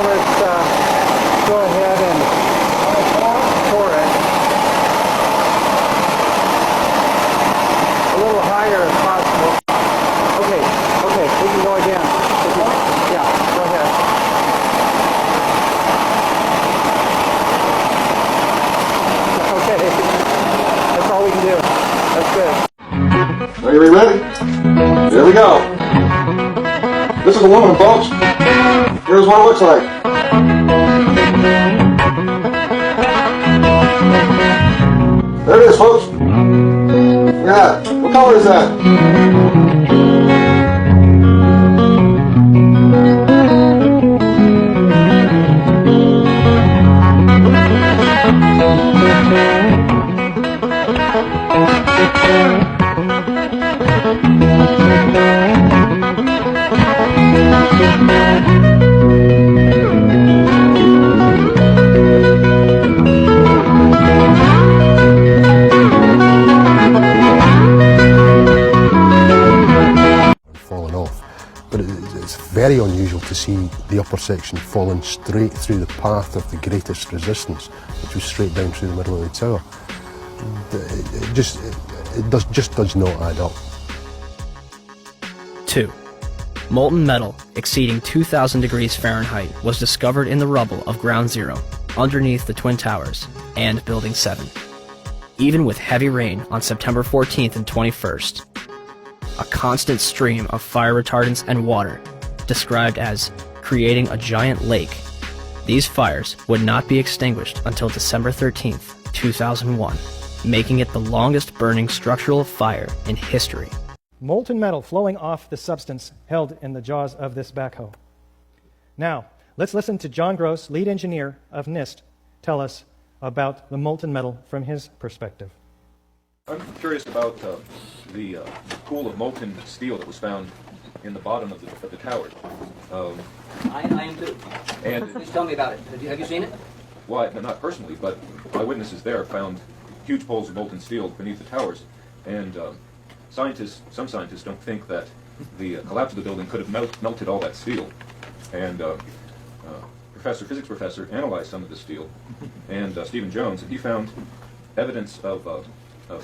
Now let's go ahead and pour it a little higher if possible. Okay, we can go again. Yeah, go ahead. Okay, that's all we can do. That's good. Are you ready? Here we go. This is aluminum, folks. Here's what it looks like. There it is, folks. Look at that. What color is that? Fallen off, but it's very unusual to see the upper section falling straight through the path of the greatest resistance, which was straight down through the middle of the tower. It just does not add up. 2. Molten metal exceeding 2,000 degrees Fahrenheit was discovered in the rubble of Ground Zero, underneath the Twin Towers and Building 7. Even with heavy rain on September 14th and 21st, a constant stream of fire retardants and water, described as creating a giant lake, these fires would not be extinguished until December 13th, 2001, making it the longest burning structural fire in history. Molten metal flowing off the substance held in the jaws of this backhoe. Now, let's listen to John Gross, lead engineer of NIST, tell us about the molten metal from his perspective. I'm curious about the pool of molten steel that was found in the bottom of the tower. I am too. And Please tell me about it. Have you seen it? well, not personally, but eyewitnesses there found huge poles of molten steel beneath the towers, and some scientists don't think that the collapse of the building could have melted all that steel. And physics professor analyzed some of the steel, and Stephen Jones, and he found evidence of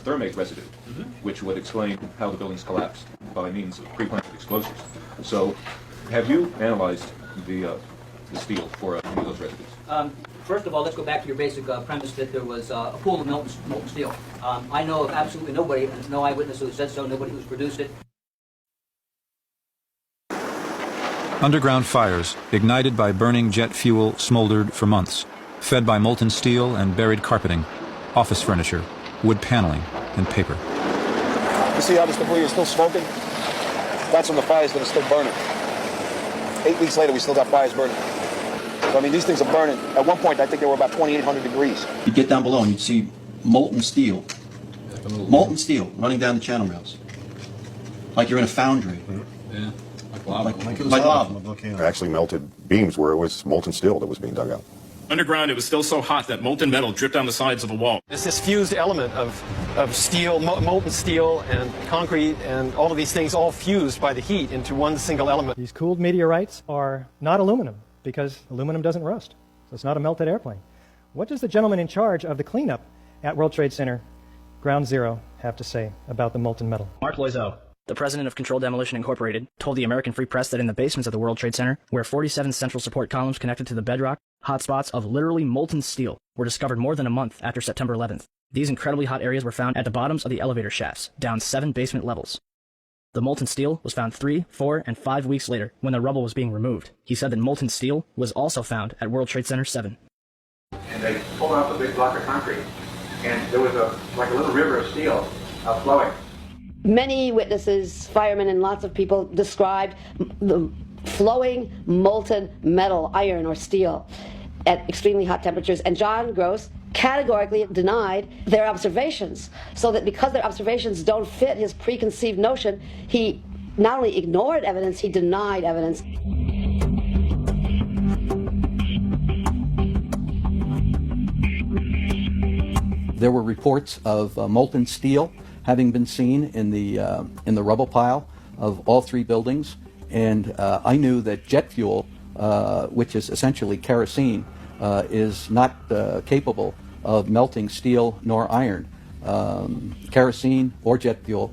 thermate residue, which would explain how the buildings collapsed by means of pre-planted explosives. So, have you analyzed the steel for any of those residues? First of all, let's go back to your basic premise that there was a pool of molten steel. I know of absolutely nobody, no eyewitness who said so, nobody who's produced it. Underground fires, ignited by burning jet fuel, smoldered for months, fed by molten steel and buried carpeting, office furniture, wood paneling, and paper. You see how this debris is still smoking? That's from the fires that are still burning. 8 weeks later, we still got fires burning. So, I mean, these things are burning. At one point, I think they were about 2,800 degrees. You'd get down below and you'd see molten steel running down the channel rails. Like you're in a foundry. Yeah. Like lava. Actually melted beams where it was molten steel that was being dug out. Underground, it was still so hot that molten metal dripped down the sides of a wall. It's this fused element of steel, molten steel and concrete and all of these things all fused by the heat into one single element. These cooled meteorites are not aluminum because aluminum doesn't rust. So it's not a melted airplane. What does the gentleman in charge of the cleanup at World Trade Center, Ground Zero, have to say about the molten metal? Mark Loiseau, the president of Controlled Demolition Incorporated, told the American Free Press that in the basements of the World Trade Center, where 47 central support columns connected to the bedrock, hot spots of literally molten steel were discovered more than a month after September 11th. These incredibly hot areas were found at the bottoms of the elevator shafts, down 7 basement levels. The molten steel was found 3, 4, and 5 weeks later when the rubble was being removed. He said that molten steel was also found at World Trade Center 7. And they pulled off a big block of concrete, and there was like a little river of steel flowing. Many witnesses, firemen, and lots of people described the flowing molten metal, iron or steel, at extremely hot temperatures. And John Gross categorically denied their observations, so that because their observations don't fit his preconceived notion, he not only ignored evidence, he denied evidence. There were reports of molten steel having been seen in the rubble pile of all 3 buildings, and I knew that jet fuel which is essentially kerosene, is not capable of melting steel nor iron. Kerosene or jet fuel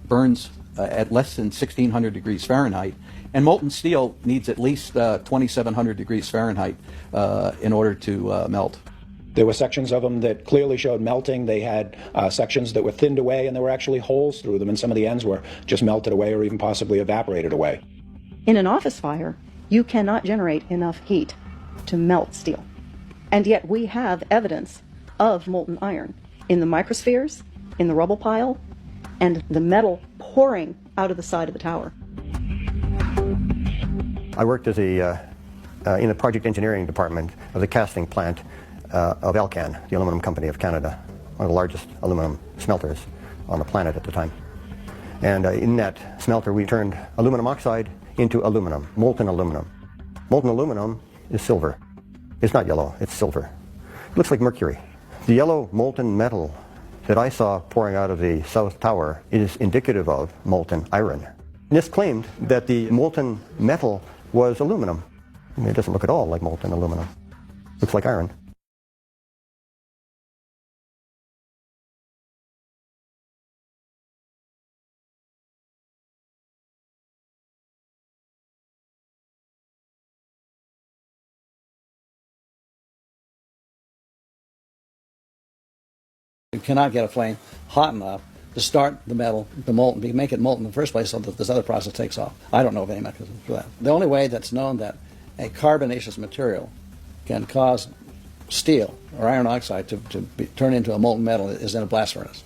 burns at less than 1600 degrees Fahrenheit, and molten steel needs at least 2700 degrees Fahrenheit in order to melt. There were sections of them that clearly showed melting. They had sections that were thinned away, and there were actually holes through them, and some of the ends were just melted away or even possibly evaporated away. In an office fire, you cannot generate enough heat to melt steel. And yet we have evidence of molten iron in the microspheres, in the rubble pile, and the metal pouring out of the side of the tower. I worked as in the project engineering department of the casting plant of Elcan, the aluminum company of Canada, one of the largest aluminum smelters on the planet at the time. And in that smelter we turned aluminum oxide into aluminum, molten aluminum. Molten aluminum is silver. It's not yellow, it's silver. It looks like mercury. The yellow molten metal that I saw pouring out of the South Tower is indicative of molten iron. NIST claimed that the molten metal was aluminum. I mean, it doesn't look at all like molten aluminum. It looks like iron. You cannot get a flame hot enough to start the metal, make it molten in the first place so that this other process takes off. I don't know of any mechanism for that. The only way that's known that a carbonaceous material can cause steel or iron oxide to turn into a molten metal is in a blast furnace.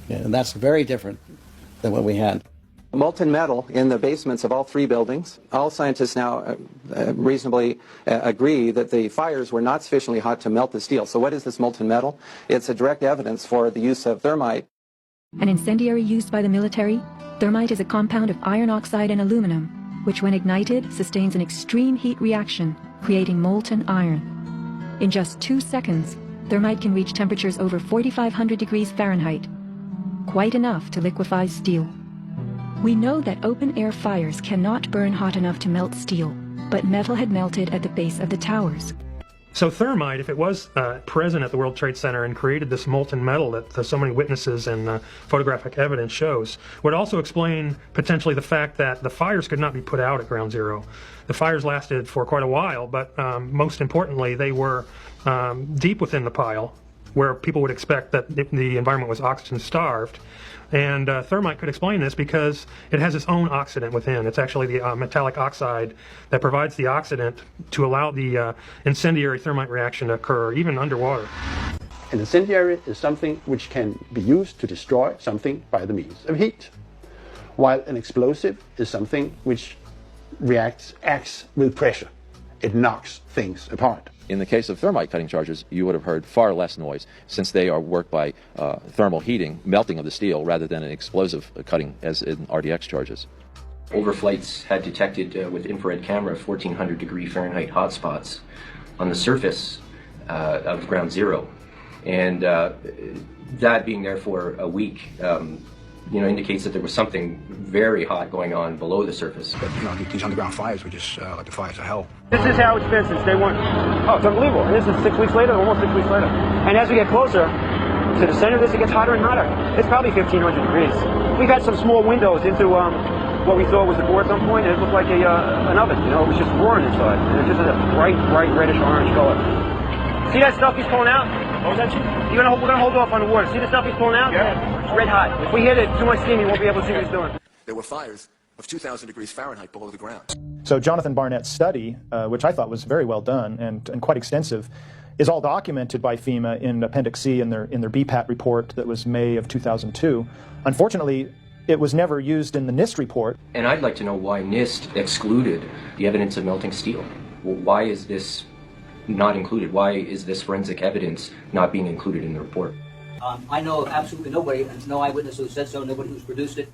Yeah, and that's very different than what we had. Molten metal in the basements of all three buildings. All scientists now reasonably agree that the fires were not sufficiently hot to melt the steel. So what is this molten metal? It's a direct evidence for the use of thermite. An incendiary used by the military, thermite is a compound of iron oxide and aluminum, which when ignited sustains an extreme heat reaction, creating molten iron. In just 2 seconds, thermite can reach temperatures over 4,500 degrees Fahrenheit, quite enough to liquefy steel. We know that open-air fires cannot burn hot enough to melt steel, but metal had melted at the base of the towers. So thermite, if it was present at the World Trade Center and created this molten metal that so many witnesses and photographic evidence shows, would also explain potentially the fact that the fires could not be put out at Ground Zero. The fires lasted for quite a while, but most importantly, they were deep within the pile, where people would expect that the environment was oxygen-starved. And thermite could explain this because it has its own oxidant within. It's actually the metallic oxide that provides the oxidant to allow the incendiary thermite reaction to occur, even underwater. An incendiary is something which can be used to destroy something by the means of heat, while an explosive is something which acts with pressure. It knocks things apart. In the case of thermite cutting charges, you would have heard far less noise, since they are worked by thermal heating, melting of the steel, rather than an explosive cutting as in RDX charges. Overflights had detected with infrared camera 1400 degree Fahrenheit hotspots on the surface of Ground Zero. And that being there for a week, indicates that there was something very hot going on below the surface. But, these underground fires were just like the fires of hell. This is how it's been since day one. Oh, it's unbelievable. And this is 6 weeks later, almost 6 weeks later. And as we get closer to the center of this, it gets hotter and hotter. It's probably 1,500 degrees. We've had some small windows into what we thought was the core at some point, and it looked like an oven. It was just roaring inside. And it's just a bright reddish orange color. See that stuff he's pulling out? What was that? We're gonna hold off on the water. See the stuff he's pulling out? Yeah. It's red hot. If we hit it too much steam, you won't be able to see what he's doing. There were fires of 2,000 degrees Fahrenheit below the ground. So Jonathan Barnett's study, which I thought was very well done and quite extensive, is all documented by FEMA in Appendix C in their BPAT report that was May of 2002. Unfortunately, it was never used in the NIST report. And I'd like to know why NIST excluded the evidence of melting steel. Well, why is this not included? Why is this forensic evidence not being included in the report? I know of absolutely nobody, no eyewitness who said so, nobody who's produced it.